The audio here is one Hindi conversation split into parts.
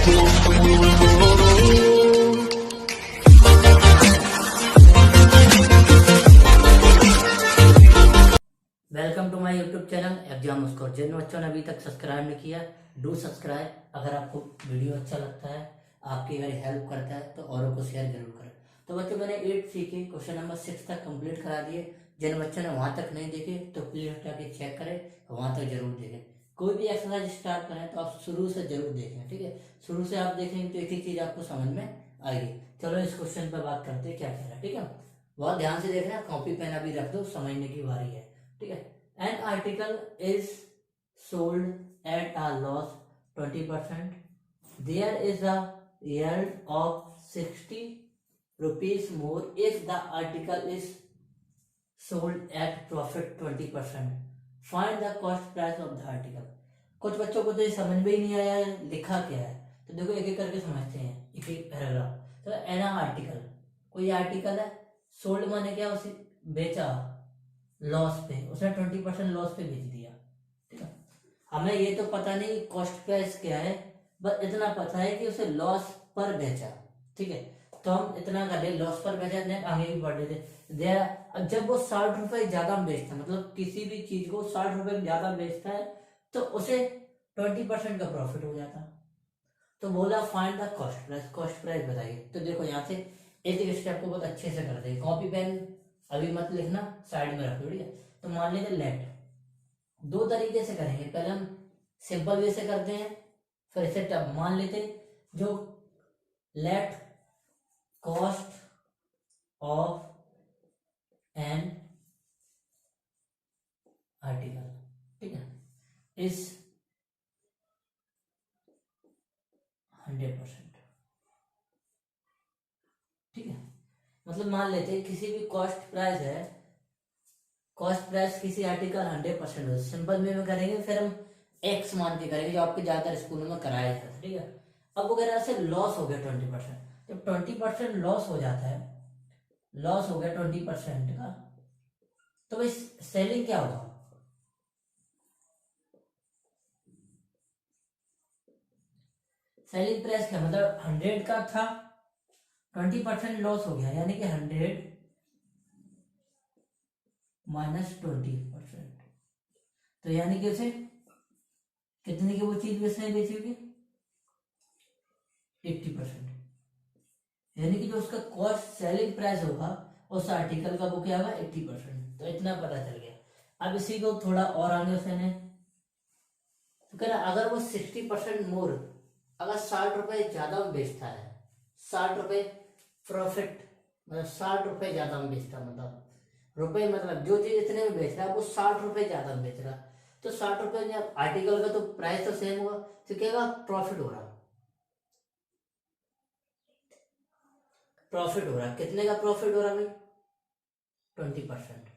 Welcome to my YouTube channel exam score. जिन बच्चों ने अभी तक सब्सक्राइब नहीं किया, डू सब्सक्राइब। अगर आपको वीडियो अच्छा लगता है, आपकी अगर हेल्प करता है तो औरों को शेयर जरूर करें। तो बच्चों, मैंने 8 सी के क्वेश्चन नंबर 6 तक कंप्लीट करा दिए। जिन बच्चों ने वहां तक नहीं देखे तो प्लीज जाके चेक करें, वहां तक जरूर देखें। कोई भी एक्सरसाइज स्टार्ट करें तो आप शुरू से जरूर देखें, ठीक है। शुरू से आप देखेंगे तो एक एक चीज आपको समझ में आएगी। चलो इस क्वेश्चन पर बात करते हैं क्या कह रहा है, ठीक है। बहुत ध्यान से देखना, कॉपी पेन अभी रख दो, समझने की बारी है, ठीक है। An article is sold at a loss 20%. There is a yield of 60 rupees more if the article is sold at profit 20%. Find the cost price of the article. कुछ बच्चों को तो ये समझ में ही नहीं आया लिखा क्या है, तो देखो एक एक करके समझते हैं, एक एक पैराग्राफ। तो एना आर्टिकल, कोई आर्टिकल है, सोल्ड माने क्या, उसे बेचा लॉस पे, उसने 20% लॉस पे बेच दिया, ठीक है। हमें ये तो पता नहीं कॉस्ट प्राइस क्या है, बस इतना पता है कि उसे लॉस पर बेचा, ठीक है। तो हम इतना कर ले, लॉस पर बेचा, आगे भी पढ़ लेते। जब वो 60 रुपए ज्यादा में बेचता है, मतलब किसी भी चीज को 60 रुपए ज्यादा बेचता है, तो उसे 20% का प्रॉफिट हो जाता। तो बोला find the cost price, cost price बताइए। तो देखो यहाँ से एक एक स्टेप को बहुत अच्छे से करते हैं। कॉपी पेन अभी मत लिखना, साइड में रख दो, ठीक है। तो मान लीजिए लेट, दो तरीके से करेंगे। पहले हम सिंपल वे से करते हैं, फिर इसे टब मान लेते हैं। जो let cost of an article, ठीक है, इस 100%, ठीक है। मतलब मान लेते हैं किसी भी कॉस्ट प्राइस है, कॉस्ट प्राइस किसी आर्टिकल 100% हो, सिंपल वे में करेंगे, फिर हम एक्स मान के करेंगे, जो आपके ज्यादातर स्कूलों में कराया जाता है, ठीक है। अब वगैरह से लॉस हो गया 20%, जब 20% लॉस हो जाता है, लॉस हो गया 20% का, तो भाई सेलिंग क्या होगा, सेलिंग प्राइस क्या, मतलब 100 का था, 20% लॉस हो गया, यानी कि 100 माइनस 20%, तो यानी कि उसे कितने की वो चीज बेचने बेची होगी, 80%। यानी कि जो उसका कॉस्ट सेलिंग प्राइस होगा उस आर्टिकल का, वो क्या होगा, 80%। तो इतना पता चल गया। अब इसी को थोड़ा और आगे उसने तो कह रहा अगर वो 60% मोर, अगर 60 रुपए ज्यादा में बेचता है, 60 रुपए प्रॉफिट, मतलब 60 रुपए ज्यादा में बेचता, मतलब रुपए, मतलब जो चीज इतने में बेच रहा है वो 60 रुपए ज्यादा में बेच रहा, तो 60 रुपए में आर्टिकल का तो प्राइस तो सेम होगा, तो क्या होगा, प्रॉफिट हो रहा, प्रॉफिट हो रहा। कितने का प्रॉफिट हो रहा भाई, 20%,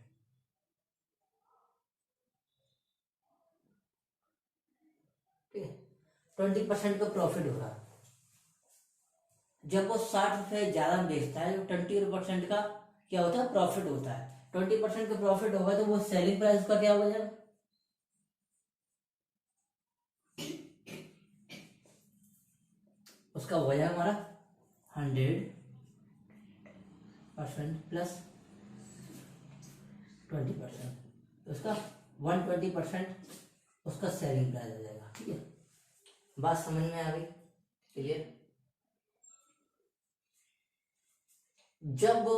ठीक है। 20% का प्रॉफिट हो रहा। जब वो 60 रुपए ज्यादा बेचता है, जो 20% का क्या होता है, प्रॉफिट होता है। 20% का प्रॉफिट होगा तो वो सेलिंग प्राइस का क्या हो जाएगा, उसका हो जाएगा हमारा 100% प्लस 20%, तो उसका 120% उसका सेलिंग प्राइस हो जाएगा, ठीक है। बात समझ में आ गई, क्लियर। जब वो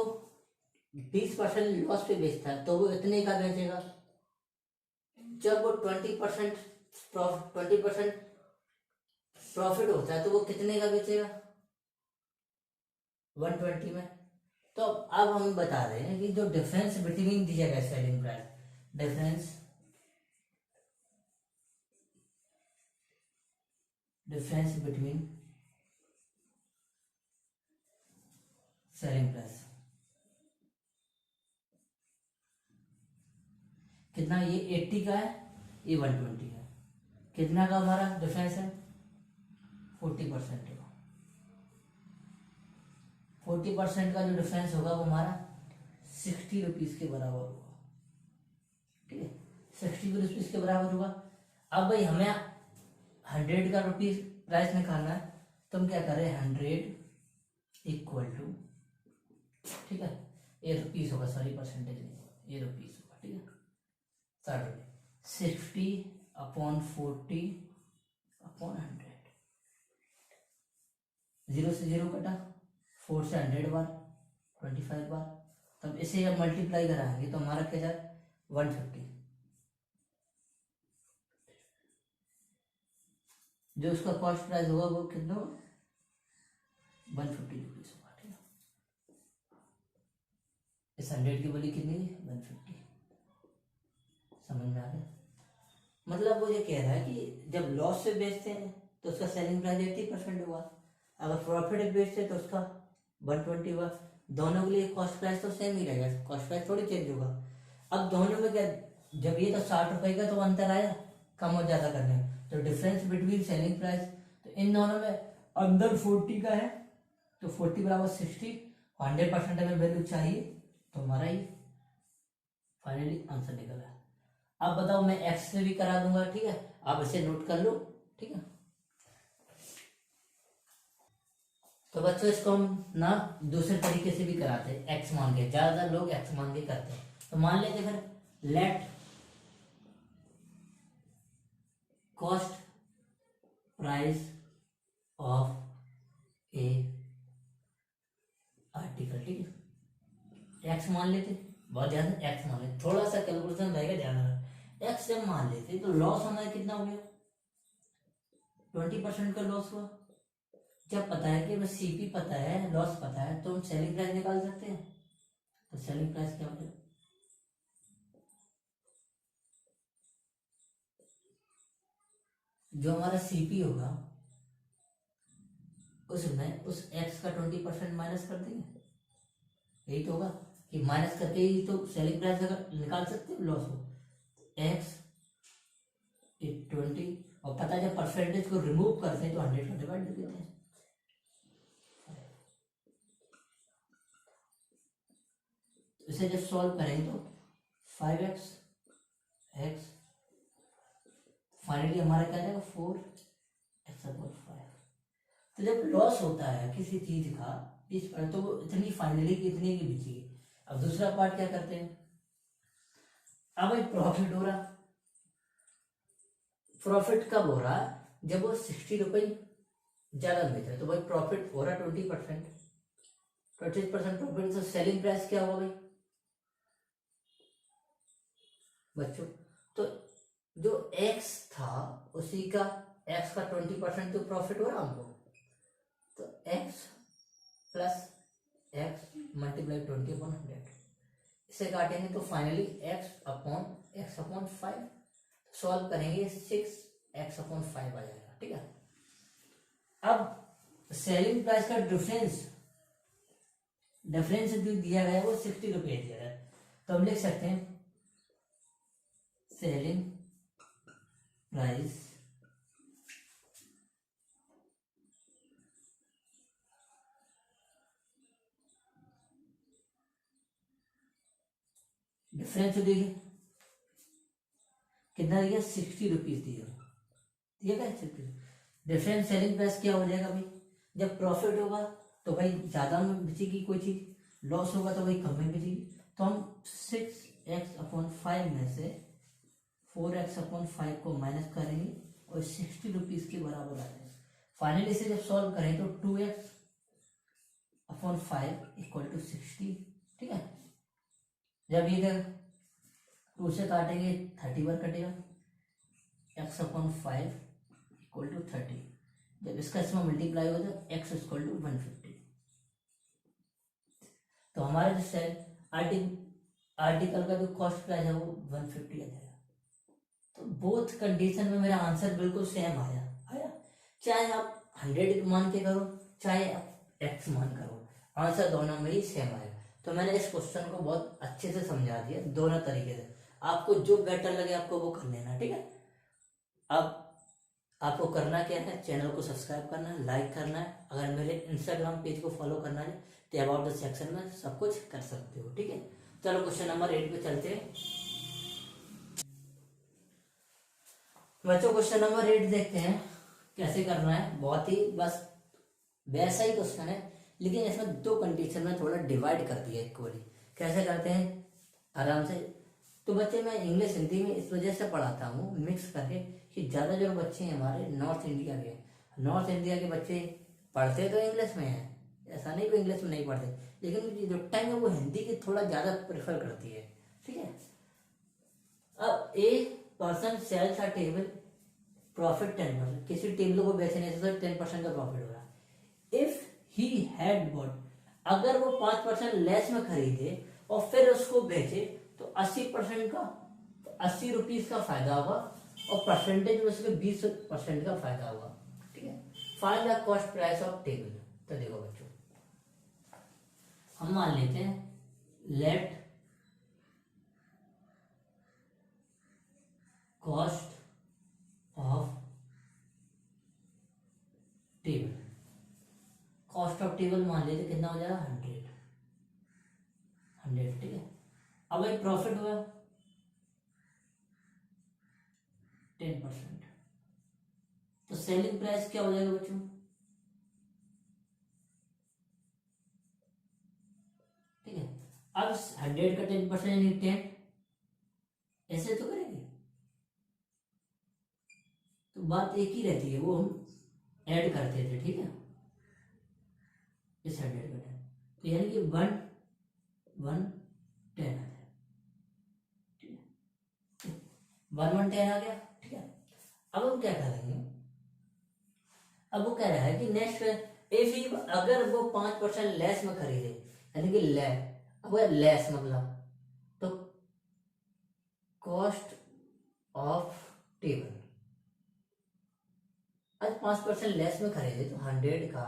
20% लॉस पे बेचता है तो वो इतने का बेचेगा। जब वो 20% प्रॉफिट होता है तो वो कितने का बेचेगा, 120 में। तो अब हम बता रहे हैं कि जो डिफरेंस बिटवीन दिया गया selling price, difference between selling price कितना, ये 80 का है, ये 120 है, कितना का हमारा डिफरेंस है, 40% का। 40% का जो डिफरेंस होगा वो हमारा 60 रुपीज के बराबर होगा, ठीक है। 60 रुपीज के बराबर होगा। अब भाई हमें 100 का रुपीज प्राइस निकालना है, तो हम क्या करें 100 इक्वल टू, ठीक है, ये रुपीस होगा, सॉरी परसेंटेज नहीं होगा, ये रुपीस होगा, ठीक है, 60 60/40/100, 0 से 0 कटा, 4 से 100 बार, 25 बार, तब इसे जब मल्टीप्लाई कराएंगे तो हमारा क्या जाए 150, जो उसका कॉस्ट प्राइस होगा वो कितना 150 रुपीज होगा, ठीक है। इस 100 की वैल्यू कितनी है 150, समझ में आ गया। मतलब वो ये कह रहा है कि जब लॉस से बेचते हैं तो उसका सेलिंग प्राइस 80% हुआ, अगर प्रॉफिट बेचते हैं तो उसका 120 हुआ। दोनों के लिए कॉस्ट प्राइस तो सेम ही रहेगा, कॉस्ट प्राइस थोड़ी चेंज होगा। अब दोनों में क्या, जब ये तो 60 रुपए का तो अंतर आया, कम और ज्यादा करने में, तो डिफरेंस बिटवीन सेलिंग प्राइस, तो इन दोनों में अंदर 40 का है तो 40 बराबर 60, 100% हमें वैल्यू चाहिए, तो हमारा ही फाइनली आंसर निकला है। अब बताओ, मैं एक्स से भी करा दूंगा, ठीक है, आप इसे नोट कर लो, ठीक है। तो बच्चों इसको हम ना दूसरे तरीके से भी कराते हैं, एक्स मान के, ज्यादातर लोग एक्स मान के करते हैं। तो मान लेते फिर, let cost price of A article, ठीक है, एक्स मान लेते, बहुत ज्यादा एक्स मान लेते, थोड़ा सा कैलकुलेशन रहेगा, ज्यादा एक्स जब मान लेते तो लॉस हमारा कितना हो गया 20% का लॉस हुआ। जब पता है कि बस सीपी पता है, लॉस पता है, तो हम सेलिंग प्राइस निकाल सकते हैं। तो सेलिंग प्राइस क्या होगा, जो हमारा सीपी होगा उसमें उस एक्स का 20% माइनस कर देंगे, यही तो होगा कि माइनस करके ही तो सेलिंग प्राइस अगर निकाल सकते हो लॉस हो, एक्स 20, और पता है जब परसेंटेज को रिमूव करते हैं तो 100 का डिवाइड कर देते हैं। इसे जब सॉल्व करेंगे तो 5x x, फाइनली हमारा क्या जाएगा 4x/5। तो जब लॉस होता है किसी चीज का इस पर, तो वो इतनी फाइनली कितनी की बिकेगी। अब दूसरा पार्ट क्या करते हैं, अब एक प्रॉफिट हो रहा, प्रॉफिट कब हो रहा है जब वो 60 रुपए ज्यादा बेच रहा है, तो भाई प्रॉफिट हो रहा 20%, 20% प्रॉफिट, तो सेलिंग प्राइस क्या होगा भाई बच्चों, तो जो x था उसी का x का 20% तो प्रॉफिट हो रहा हमको, तो x प्लस x मल्टीप्लाई 20/100, इसे काटेंगे तो फाइनली x/5, सॉल्व करेंगे 6x/5 आ जाएगा, ठीक है। अब सेलिंग प्राइस का डिफरेंस जो दिया गया है वो 60 रुपये दिया गया है, तो हम लिख सकते हैं सेलिंग प्राइस डिफरेंस दिया कितना दिया 60 रुपीज दिया क्या 60। डिफरेंस सेलिंग प्राइस क्या हो जाएगा भाई, जब प्रॉफिट होगा तो भाई ज्यादा में बेचेगी कोई चीज, लॉस होगा तो भाई कम में बेचेगी, तो हम 6x/5 में से 4x/5 को माइनस करेंगे और 60 रुपीज के बराबर आ जाएगा। फाइनली इसे जब सॉल्व करें तो 2x/5 इक्वल टू 60, ठीक है। जब ये 2 से काटेंगे 30 बार कटेगा, x/5 इक्वल टू 30, जब इसका इसमें मल्टीप्लाई हो तो x इक्वल टू 150, तो हमारा जो सेल आर्टिकल का जो कॉस्ट प्राइस है वो 150 आ जाएगा। तो बोथ कंडीशन में मेरा आंसर बिल्कुल सेम आया, चाहे आप 100 मान के करो चाहे आप x मान करो, आंसर दोनों में ही सेम आएगा। तो मैंने इस क्वेश्चन को बहुत अच्छे से समझा दिया दोनों तरीके से, आपको जो बेटर लगे आपको वो कर लेना, ठीक है। अब आपको करना क्या है, चैनल को सब्सक्राइब करना है, लाइक करना है, अगर मेरे इंस्टाग्राम पेज को फॉलो करना है तो अबाउट द सेक्शन में सब कुछ कर सकते हो, ठीक है। चलो क्वेश्चन नंबर 8 पे चलते हैं बच्चों। क्वेश्चन नंबर 8 देखते हैं कैसे करना है, बहुत ही बस वैसा ही क्वेश्चन है, लेकिन इसमें दो कंडीशन में थोड़ा डिवाइड कर दिया इक्वली। कैसे करते हैं आराम से। तो बच्चे मैं इंग्लिश हिंदी में इस वजह से पढ़ाता हूँ मिक्स करके कि ज़्यादा जो बच्चे हैं हमारे नॉर्थ इंडिया के, नॉर्थ इंडिया के बच्चे पढ़ते तो इंग्लिश में है, ऐसा नहीं कि इंग्लिश में नहीं पढ़ते, लेकिन जो टाइम है वो हिंदी की थोड़ा ज़्यादा प्रेफर करती है। ठीक है। अब a person sells a table, profit 10%, किसी टेबल को बेचने से 10% का प्रॉफिट हो रहा है। इफ ही हैड बॉट, अगर वो 5% लेस में खरीदे और फिर उसको बेचे तो 80% का, तो 80 रुपीज का फायदा होगा और परसेंटेज में उसके 20% का फायदा होगा। ठीक है। Find the cost price of table. तो देखो बच्चों, हम मान लेते हैं let cost of table, cost of table मान लेते कितना हो जाएगा 100। ठीक है। अब एक प्रॉफिट हुआ 10%, तो सेलिंग प्राइस क्या हो जाएगा बच्चों, ठीक है। अब 100 का 10% यानी 10, ऐसे तो करेंगे तो बात एक ही रहती है, वो हम ऐड करते थे। ठीक है। इस 100 का 10, तो यानी कि 1 10 आ जाए। ठीक है। 1 10 आ गया। ठीक है। अब हम क्या करेंगे, अब वो कह रहा है कि नेक्स्ट इफ ही, अगर वो 5% लेस में खरीदे, यानी कि ले, अब लेस मतलब तो कॉस्ट ऑफ टेबल, आज 5% लेस में खरीदे तो 100 का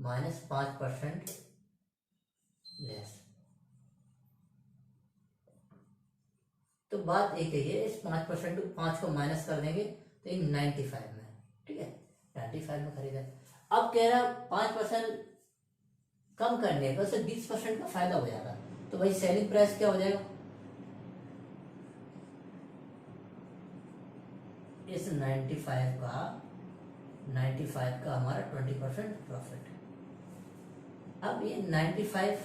-5% लेस, तो बात एक ही है, इस 5% को 5 को माइनस कर देंगे तो एक 95 में। ठीक है। 95 में खरीदा। अब कह रहा 5% कम करने पर उसे 20% का फायदा हो जाएगा, तो भाई सेलिंग प्राइस क्या हो जाएगा, इस 95 का हमारा 20% प्रॉफिट। अब ये 95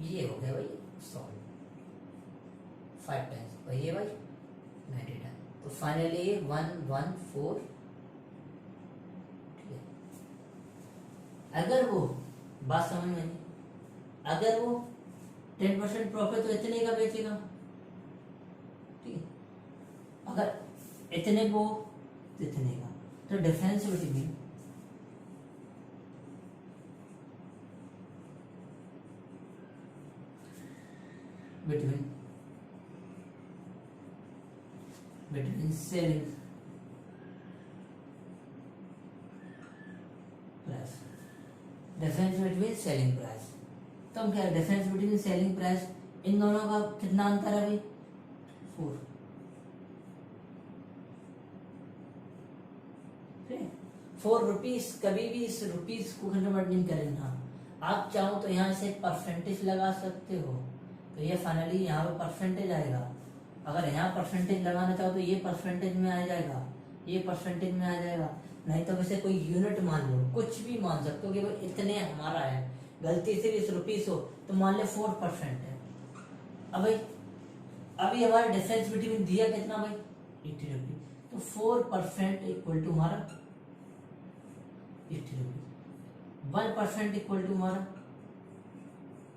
ये हो गया भाई, सॉरी 5 टाइम्स भाई, ये भाई 90 टाइम्स, तो फाइनली ये 114। ठीक है। अगर वो बात समझ में नहीं, अगर वो 10% प्रॉफिट तो इतने का बेचेगा। ठीक है। अगर इतने को तो इतने का, तो difference between selling price, difference between selling price, तो हम क्या, डिफरेंस बिटवीन सेलिंग प्राइस, इन दोनों का कितना अंतर है भाई 4। 4 रुपीज, कभी भी इस रुपीज को कन्वर्ट नहीं करेंगे। आप चाहो तो यहाँ से परसेंटेज लगा सकते हो, तो ये फाइनली यहाँ पे परसेंटेज आएगा। अगर यहाँ परसेंटेज लगाना चाहो तो ये परसेंटेज में आ जाएगा, ये परसेंटेज में आ जाएगा, नहीं तो वैसे कोई यूनिट मान लो, कुछ भी मान सकते हो कि भाई इतने हमारा है, गलती से 20 रुपीज हो तो मान ले 4% है। अब भाई अभी हमारा डिफरेंस बिटवीन दिया कितना भाई 80 रुपीज, तो 4% इक्वल टू हमारा 80 रुपीज, 1% इक्वल टू हमारा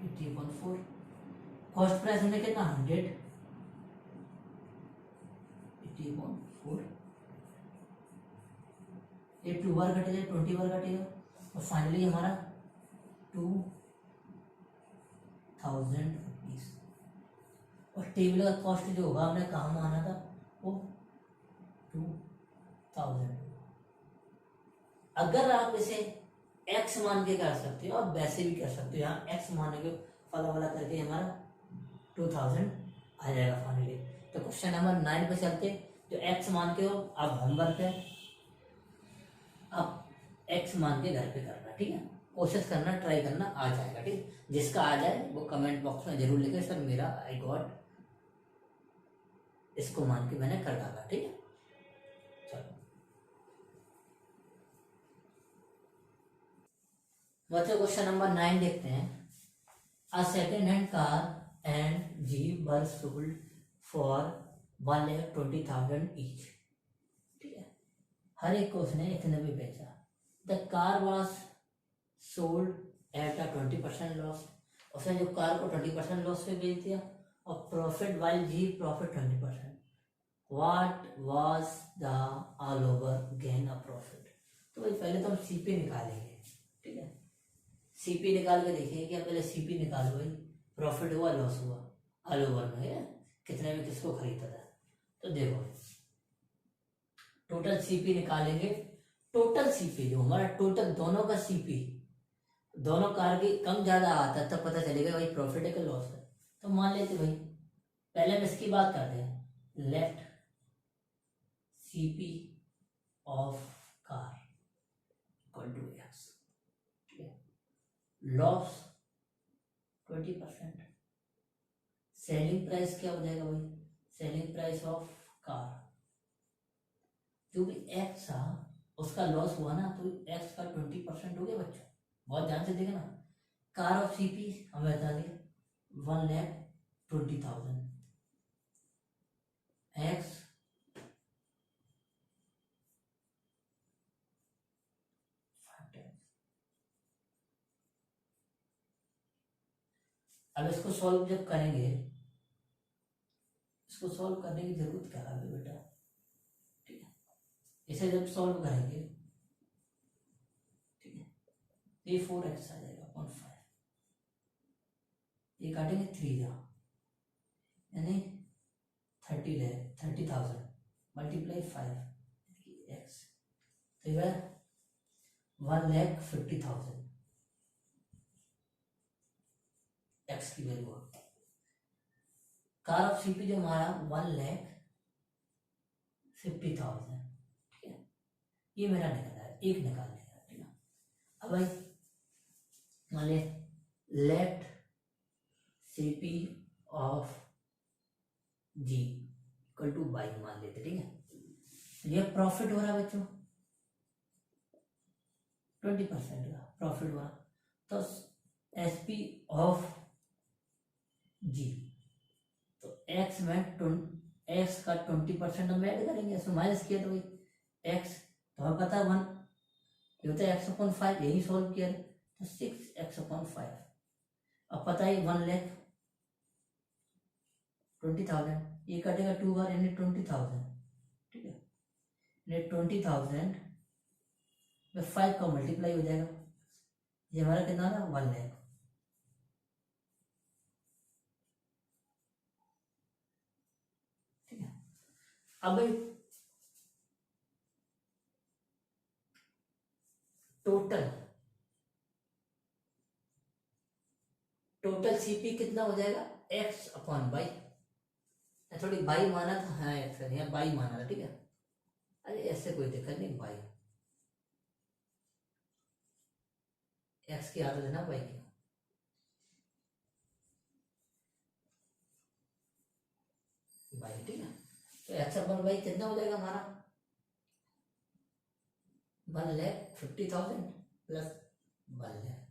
80.4। कॉस्ट प्राइस हमने कितना 100, 80.4, 8 2 बार कटेगा, 20 बार कटेगा, और फाइनली हमारा 2000 रुपीज। और टेबल का कॉस्ट जो होगा हमने कहाँ माना था, वो 2000। अगर आप इसे x मान के कर सकते हो, आप वैसे भी कर सकते हो, यहाँ x मान के फला वाला करके हमारा 2000 आ जाएगा फाइनली। तो क्वेश्चन नंबर 9 पे चलते, जो x मान के हो आप होमवर्क है, आप x मान के घर पे करना। ठीक है। कोशिश करना, ट्राई करना, आ जाएगा। ठीक, जिसका आ जाए वो कमेंट बॉक्स में जरूर लिखे, सर मेरा आई गॉट, इसको मान के मैंने कर डाला। ठीक है। चलो। बच्चों क्वेश्चन नंबर 9 देखते हैं। A second hand car and jeep were sold for 1,20,000 each. ठीक है, हर एक को उसने इतने में बेचा। The car was sold at a 20% loss. उसने जो कार को 20% लॉस पे बेच दिया और profit while G profit 20%। What was the all over gain of profit. तो भाई पहले तो हम सीपी निकालेंगे। ठीक है, सीपी निकाल के देखेंगे कि पहले सीपी निकालो भाई, प्रॉफिट हुआ लॉस हुआ ऑल ओवर में है, कितने में किसको खरीदा था। तो देखो टोटल सीपी निकालेंगे। टोटल सीपी जो हमारा टोटल दोनों का सीपी, दोनों कार की कम ज्यादा आता है तब पता चलेगा भाई प्रॉफिट है कि लॉस है। तो मान लेते भाई पहले हम इसकी बात करते हैं। Let CP of car equal to X. Loss 20%। Selling price क्या हो जाएगा भाई, सेलिंग प्राइस ऑफ कार जो भी एक्स था उसका लॉस हुआ ना, तो एक्स का 20% हो गया बच्चों। बहुत ध्यान से देखना। कार ऑफ सीपी हमें बता दिया 1,20,000 एक्स अब इसको सॉल्व जब करेंगे, इसको सॉल्व करने की जरूरत क्या है बेटा। ठीक है, इसे जब सॉल्व करेंगे, ठीक है, ये 4x आ जाएगा अपॉन 5। ये काटेंगे 3 यानी 30,000 मल्टीप्लाई 5 एक्स, तो यह 1,50,000 एक्स की वैल्यू। कार ऑफ सीपी जो हमारा 1,50,000। ठीक है, ये मेरा निकला है, एक निकाल लिया। ठीक है, अब भाई मान ले let CP of G equal to y मान लेते। ठीक है, ये प्रॉफिट हो रहा है बच्चों 20% का प्रॉफिट हुआ, तो एसपी ऑफ जी, तो एक्स में एक्स का 20% हम ऐड करेंगे, इसमें माइनस किया तो भाई एक्स, तो हमें पता है 1 ये होता है एक्स अपॉन 5, यही सॉल्व किया तो 6x अपॉन 5। अब पता है 1,20,000 ये कटेगा 2 बार यानी 20,000। ठीक है, यानी 20,000 में 5 का मल्टीप्लाई हो जाएगा, ये हमारा कितना था 1 लाख। ठीक है, अब टोटल सीपी कितना हो जाएगा एक्स अपॉन बाई। थोड़ी बाई माना था, हाँ एक्स है, बाई माना था। ठीक है, अरे ऐसे कोई दिक्कत नहीं, बाई एक्स की आदत है ना बाई की। बाई ठीक है, तो एक्स अपॉन बाई कितना हो जाएगा हमारा 1,50,000 प्लस 1 लाख।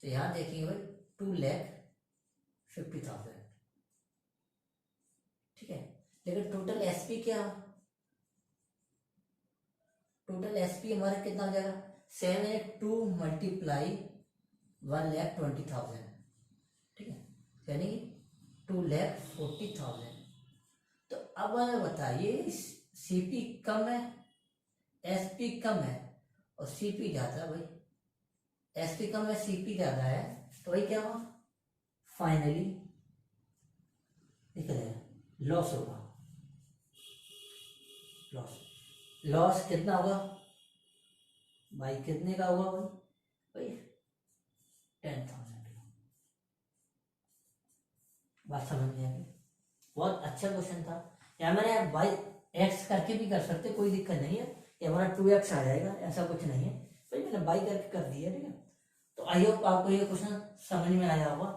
तो यहाँ देखिए भाई 2,50,000। ठीक है, लेकिन टोटल एसपी क्या, टोटल एसपी हमारा कितना हो जाएगा 782 मल्टीप्लाई 1,20,000। ठीक है, यानी 2,40,000। तो अब हमें बताइए सीपी कम है एसपी कम है और सीपी ज्यादा है भाई, एसपी कम है सीपी ज्यादा है, तो भाई क्या हुआ फाइनली निकलेगा लॉस होगा। लॉस कितना होगा भाई, कितने का होगा भाई 10,000 का। बात समझ में आ गई, बहुत अच्छा क्वेश्चन था। या मैंने भाई एक्स करके भी कर सकते, कोई दिक्कत नहीं है, ये हमारा 2x आ जाएगा, ऐसा कुछ नहीं है भाई, मैंने बाई करके कर दिया। ठीक है, तो आई होप आपको ये क्वेश्चन समझ में आया होगा।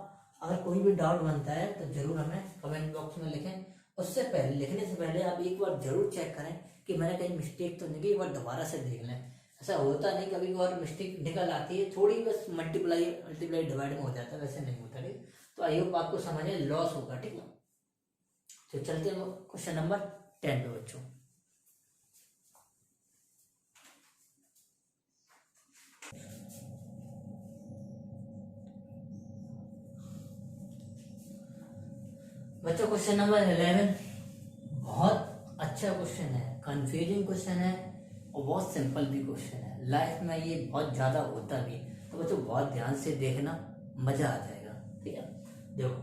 अगर कोई भी डाउट बनता है तो जरूर हमें कमेंट बॉक्स में लिखें। उससे पहले लिखने से पहले आप एक बार जरूर चेक करें कि मैंने कहीं मिस्टेक तो नहीं की, एक बार दोबारा से देख लें। ऐसा होता नहीं, कभी और मिस्टेक निकल आती है थोड़ी, बस मल्टीप्लाई मल्टीप्लाई डिवाइड में हो जाता है, वैसे नहीं होता। ठीक, तो आई होप आपको समझ में लॉस होगा। ठीक है, तो चलते हैं क्वेश्चन नंबर 10 पे बच्चों। बच्चों क्वेश्चन नंबर 11 बहुत अच्छा क्वेश्चन है, कंफ्यूजिंग क्वेश्चन है और बहुत सिंपल भी क्वेश्चन है। लाइफ में ये बहुत ज्यादा होता भी, तो बच्चों बहुत ध्यान से देखना, मजा आ जाएगा। ठीक है, देखो,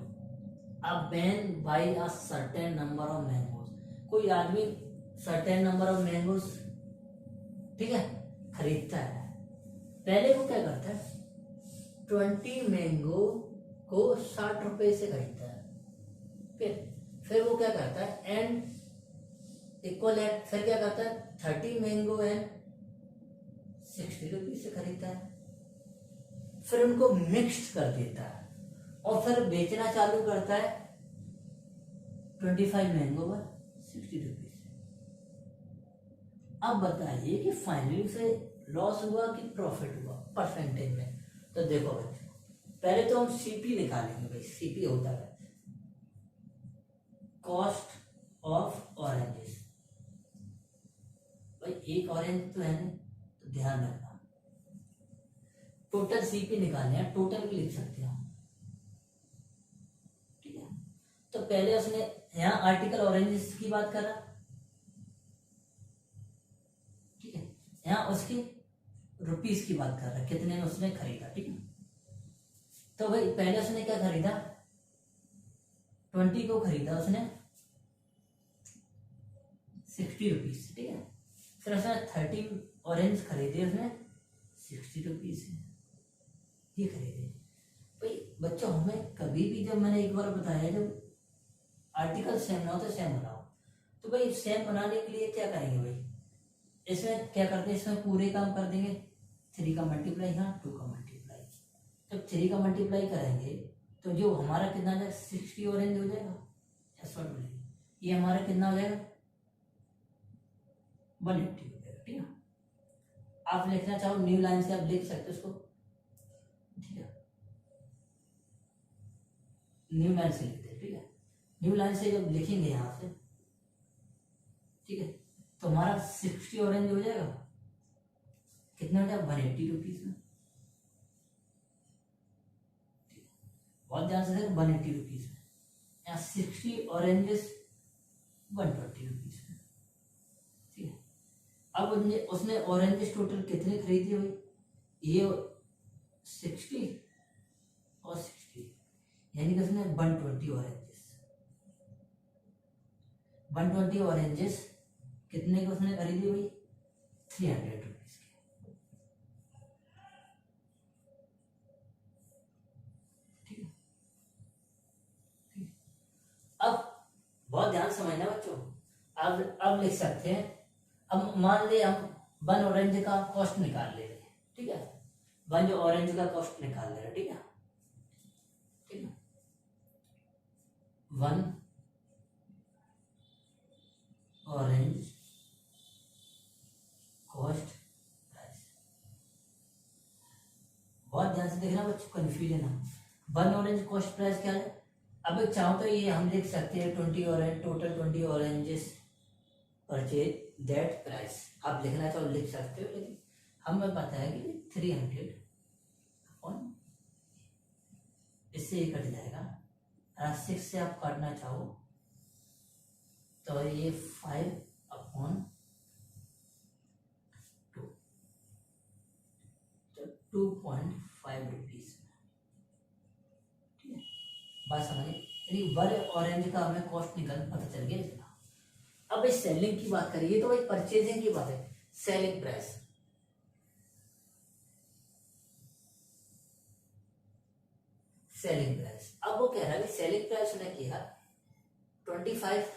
a man buy a certain number of mangoes, कोई आदमी certain number of mangoes, ठीक है, खरीदता है। पहले वो क्या करता है, 20 मैंगो को 60 रुपए से खरीदता है। फिर वो क्या करता है, एंड इक्वल एट, फिर क्या करता है, 30 मैंगो एंड 60 रुपीज से खरीदता है। फिर उनको मिक्स कर देता है और फिर बेचना चालू करता है 25 मैंगो पर 60 रुपीज। अब बताइए कि फाइनली से लॉस हुआ कि प्रॉफिट हुआ परसेंटेज में। तो देखो बच्चों, पहले तो हम सीपी निकालेंगे। भाई सीपी होता है कॉस्ट ऑफ ऑरेंजेस। भाई एक ऑरेंज तो है नहीं, तो ध्यान रखना, टोटल सीपी निकालने हैं, टोटल भी लिख सकते हो। ठीक है, तो पहले उसने यहाँ आर्टिकल ऑरेंजेस की बात करा, ठीक है, यहाँ उसकी रुपीस की बात कर रहा है, कितने में उसने खरीदा। ठीक है, तो भाई पहले उसने क्या खरीदा, 20 को खरीदा उसने 60 रुपीज। ठीक है, फिर उसने 30 ऑरेंज खरीदे उसने 60 रुपीज से, ये खरीदे। भाई बच्चों, हमें कभी भी, जब मैंने एक बार बताया, जब आर्टिकल सेम ना हो तो सेम बनाओ। तो भाई सेम बनाने के लिए क्या करेंगे, भाई इसमें क्या करते हैं, इसमें पूरे काम कर देंगे, 3 का मल्टीप्लाई, यहाँ 2 का मल्टीप्लाई। जब 3 का मल्टीप्लाई करेंगे तो जो हमारा कितना जाएगा, 60 ऑरेंज हो जाएगा, ये हमारा कितना हो जाएगा, 180 हो जाएगा। ठीक है, आप लिखना चाहो न्यू लाइन से आप लिख सकते हो उसको। ठीक है, न्यू लाइन से लिखते हैं। ठीक है, न्यू लाइन से जब लिखेंगे यहां से, ठीक है, तो हमारा 60 ऑरेंज हो जाएगा, कितना हो जाएगा, 180 रुपीज में। बहुत ध्यान से देखो, 180 रुपीज में, यहाँ 60 ऑरेंजेस 120 रुपीज में। ठीक है, अब उसने ऑरेंजेस टोटल कितने खरीदे हुए, ये 60 और 60, यानी कि उसने 120 ऑरेंजेस कितने के उसने खरीदी हुई, 300 रुपीज के। ठीक है, अब बहुत ध्यान समझना बच्चों, अब लिख सकते हैं। अब मान ले हम 1 ऑरेंज का कॉस्ट निकाल ले रहे हैं। ठीक है, 1 ऑरेंज का कॉस्ट निकाल ले रहे हैं। ठीक है, ठीक है, 1 ऑरेंज कॉस्ट प्राइस। बहुत ध्यान से देखना बच्चों, कंफ्यूजन है। 1 ऑरेंज कॉस्ट प्राइस क्या है, अब चाहो तो ये हम लिख सकते हैं 20 orange, total 20 oranges purchase that price. आप लिखना चाहो लिख सकते हो, लेकिन हमें पता है कि 300 अपॉन, इससे ये कट जाएगा। 6 से आप काटना चाहो तो ये 5 अपॉन 2, तो 2.5 रुपीज। ठीक है, बात समझिए, यानी 1 ऑरेंज का हमें कॉस्ट निकल पता चल गया। अब इस सेलिंग की बात करिए तो भाई परचेजिंग की बात है, सेलिंग प्राइस। सेलिंग प्राइस, अब वो कह रहा है सेलिंग प्राइस ने किया 25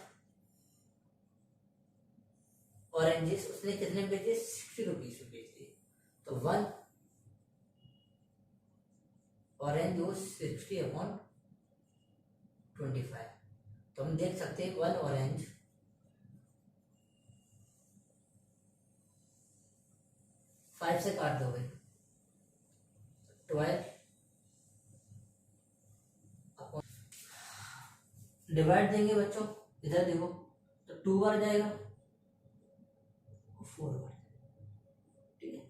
ऑरेंजेस, उसने कितने बेचे, 60 रुपीज में बेच दिए। तो 1 ऑरेंज वो 60 अपॉन 25, तो हम देख सकते हैं 1 ऑरेंज 5 से काट दो भाई, 12 डिवाइड देंगे बच्चों, इधर देखो तो 2 बार जाएगा, 4 बार, ठीक है।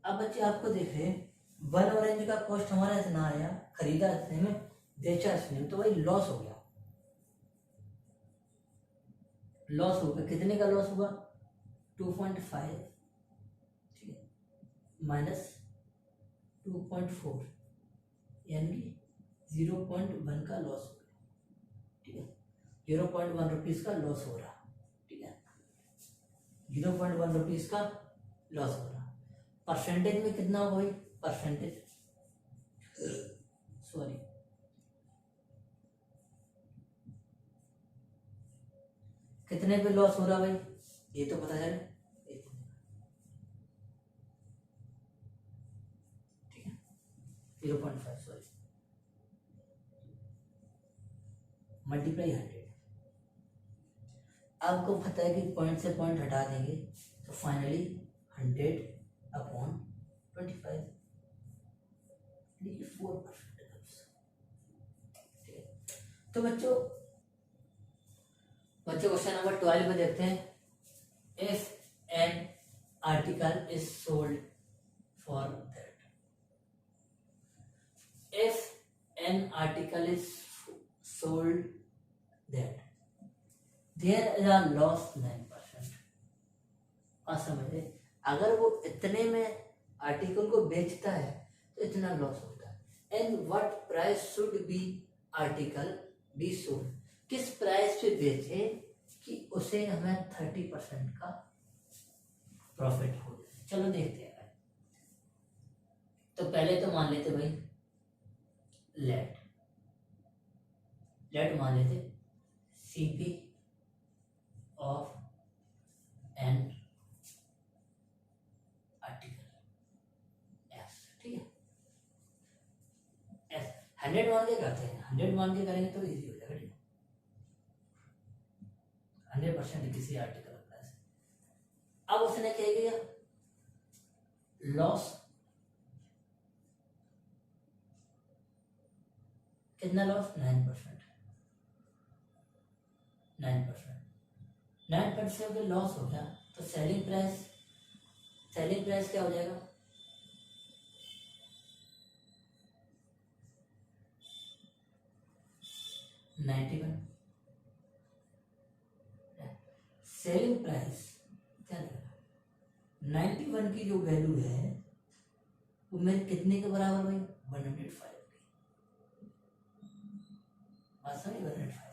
अब बच्चे आपको देख रहे हैं 1 ऑरेंज का कॉस्ट हमारा इतना आया, खरीदा इतने में, बेचा इसने में, तो भाई लॉस हो गया। लॉस होगा, कितने का लॉस हुआ? 2.5, ठीक है, माइनस 2.4, यानी 0.1 का लॉस हो गया, ठीक है। 0.1 रुपीज का लॉस हो रहा, ठीक है, 0.1 रुपीज का लॉस हो रहा। परसेंटेज में कितना होगा भाई? परसेंटेज, सॉरी, कितने पे लॉस हो रहा भाई? ये तो पता चले, ठीक है, 0.5, सॉरी, मल्टीप्लाई 100। आपको पता है कि पॉइंट से पॉइंट हटा देंगे तो फाइनली 100/25, 4%। ठीक है, तो बच्चों क्वेश्चन नंबर 12 में देखते हैं। If an article is sold for that, if an article is sold that there is a loss 9%। और समझे, अगर वो इतने में आर्टिकल को बेचता है तो इतना लॉस होता है। And what price should be article be sold, किस प्राइस पे बेचे कि उसे हमें 30% का प्रॉफिट हो जाए। चलो देखते हैं। तो पहले तो मान लेते भाई लेट मान लेते CP of an article S, ठीक है, एस 100 मान के करते हैं, 100 मान के करेंगे तो इजी हो जाएगा, ठीक है, 100% किसी आर्टिकल का प्राइस। अब उसने क्या किया, लॉस, कितना लॉस? 9%, 9% अगर लॉस हो गया तो सेलिंग प्राइस क्या हो जाएगा? 91। सेलिंग प्राइस क्या रहेगा? 91 की जो वैल्यू है वो मेरे कितने के बराबर भाई? 105 की, 105।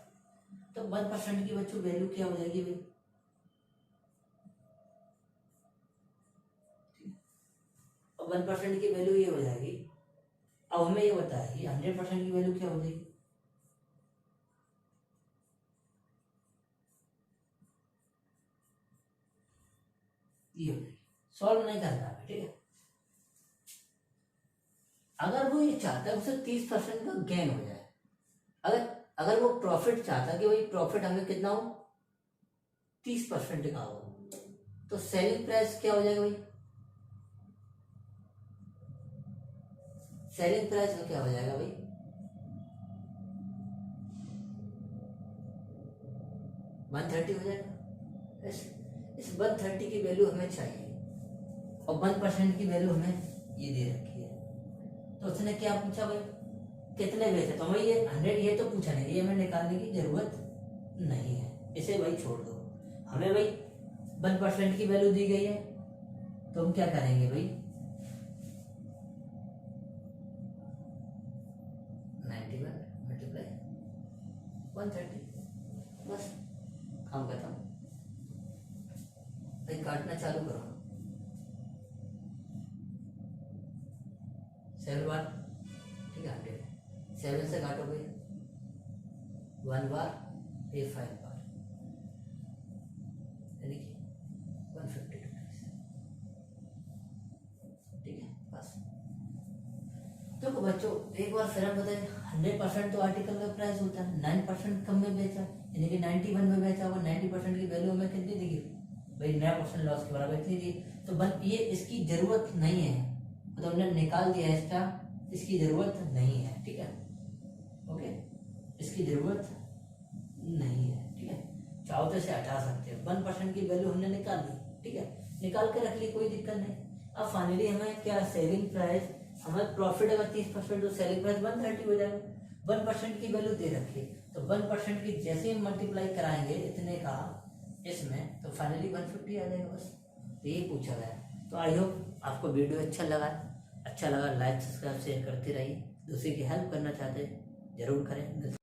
तो 1% की बच्चों वैल्यू क्या हो जाएगी भाई? और 1% की वैल्यू ये हो जाएगी। अब हमें ये बताइए 100% की वैल्यू क्या हो जाएगी? ये हो जाएगी। सॉल्व नहीं करना है, ठीक है। अगर वो ये चाहता है उसे 30% का गेन हो जाए, अगर वो प्रॉफिट चाहता है कि भाई प्रॉफिट हमें कितना हो? 30% का हो, तो सेलिंग प्राइस क्या हो जाएगा भाई? सेलिंग प्राइस में क्या हो जाएगा भाई? 130 हो जाएगा। इस 130 की वैल्यू हमें चाहिए और 1% की वैल्यू हमें ये दे रखी है। तो उसने क्या पूछा भाई? कितने बेचे? तो हमें ये 100 ये तो पूछा नहीं, ये हमें निकालने की जरूरत नहीं है, इसे भाई छोड़ दो। हमें भाई 1% की वैल्यू दी गई है, तो हम क्या करेंगे भाई? 91 मल्टीप्लाई 130, बस काम खत्म भाई। काटना चालू करो, 7 बार, ठीक है, 100 7 से काटो भाई, 1 बार, ये 5 बार, यानी कि 150 रुपीज, ठीक है, बस। तो बच्चों एक बार फिर हम बताएं, 100% तो आर्टिकल का प्राइस होता है, 9% कम में बेचा, यानी कि 91 में बेचा, और 90% की वैल्यू हमें कितनी दिखी भाई 9% लॉस के बराबर इतनी थी, तो ये इसकी जरूरत नहीं है, मतलब हमने निकाल दिया है इसका, इसकी जरूरत नहीं है, ठीक है, ओके, इसकी जरूरत नहीं है, ठीक है। चाहो तो इसे हटा सकते हो, 1% की वैल्यू हमने निकाल ली, ठीक है, निकाल के रख ली, कोई दिक्कत नहीं। अब फाइनली हमें क्या, सेलिंग प्राइस, हमें प्रॉफिट अगर 30% तो सेलिंग प्राइस 130 हो जाएगा। 1% की वैल्यू दे रखी है, तो 1% की जैसे ही मल्टीप्लाई कराएंगे इतने का इसमें, तो फाइनली 150 आ जाएगा बस। तो ये पूछा गया है। तो आई होप आपको वीडियो अच्छा लगा लाइक सब्सक्राइब शेयर करते रहिए। दूसरे की हेल्प करना चाहते जरूर करें।